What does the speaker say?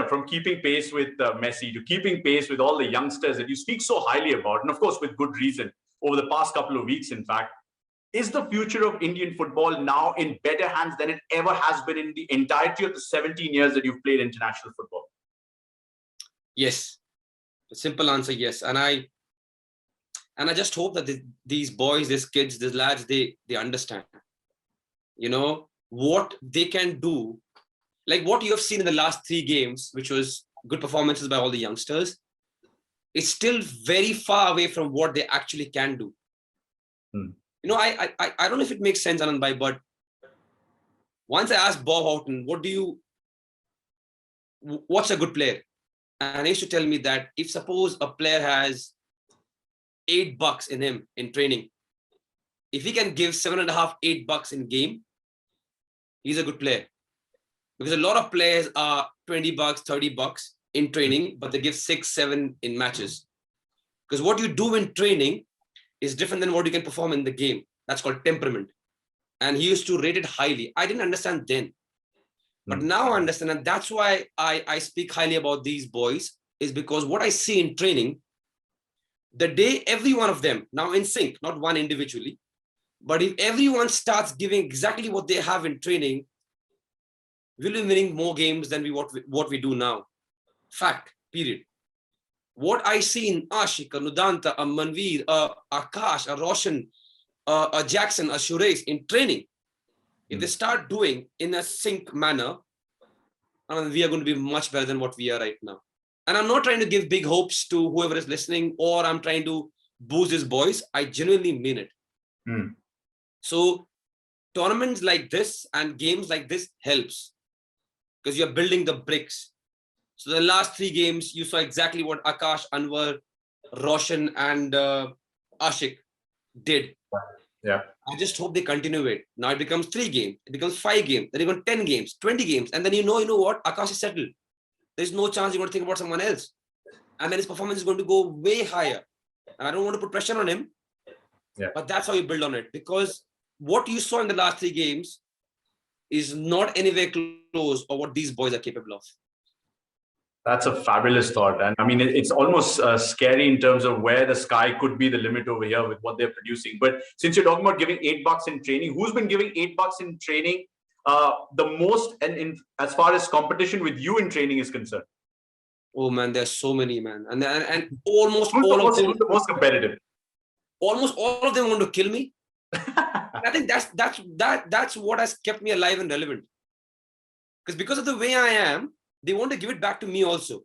from keeping pace with Messi to keeping pace with all the youngsters that you speak so highly about, and of course with good reason, over the past couple of weeks, in fact, is the future of Indian football now in better hands than it ever has been in the entirety of the 17 years that you've played international football? Yes. The simple answer, yes. And I just hope that these boys, these kids, these lads, they understand, what they can do. Like what you have seen in the last 3 games, which was good performances by all the youngsters, it's still very far away from what they actually can do. I don't know if it makes sense, Anand bhai, but once I asked Bob Houghton, what's a good player? And he used to tell me that if suppose a player has $8 in him in training, if he can give $7.5, $8 in game, he's a good player. Because a lot of players are $20, $30 in training, but they give 6, 7 in matches. Because what you do in training is different than what you can perform in the game. That's called temperament. And he used to rate it highly. I didn't understand then. But now I understand. And that's why I speak highly about these boys, is because what I see in training, the day every one of them, now in sync, not one individually, but if everyone starts giving exactly what they have in training, we'll be winning more games than what we do now. Fact, period. What I see in Ashik, a Nudanta, a Manveer, a Akash, a Roshan, a Jackson, a Suresh in training, if they start doing in a sync manner, we are going to be much better than what we are right now. And I'm not trying to give big hopes to whoever is listening, or I'm trying to boost these boys. I genuinely mean it. So tournaments like this and games like this helps, because you're building the bricks. So the last 3 games, you saw exactly what Akash, Anwar, Roshan and Ashik did. Yeah. I just hope they continue it. Now it becomes 3 games, it becomes 5 games, then it becomes 10 games, 20 games. And then you know what? Akash is settled. There's no chance you're going to think about someone else. And then his performance is going to go way higher. And I don't want to put pressure on him. Yeah. But that's how you build on it. Because what you saw in the last 3 games is not anywhere close of what these boys are capable of. That's a fabulous thought. And I mean, it's almost scary in terms of where the sky could be the limit over here with what they're producing. But since you're talking about giving $8 in training, who's been giving $8 in training the most, and as far as competition with you in training is concerned? Oh man, there's so many, man. And almost who's all of them, who's the most competitive? Almost all of them want to kill me. I think that's what has kept me alive and relevant. Because of the way I am, they want to give it back to me also.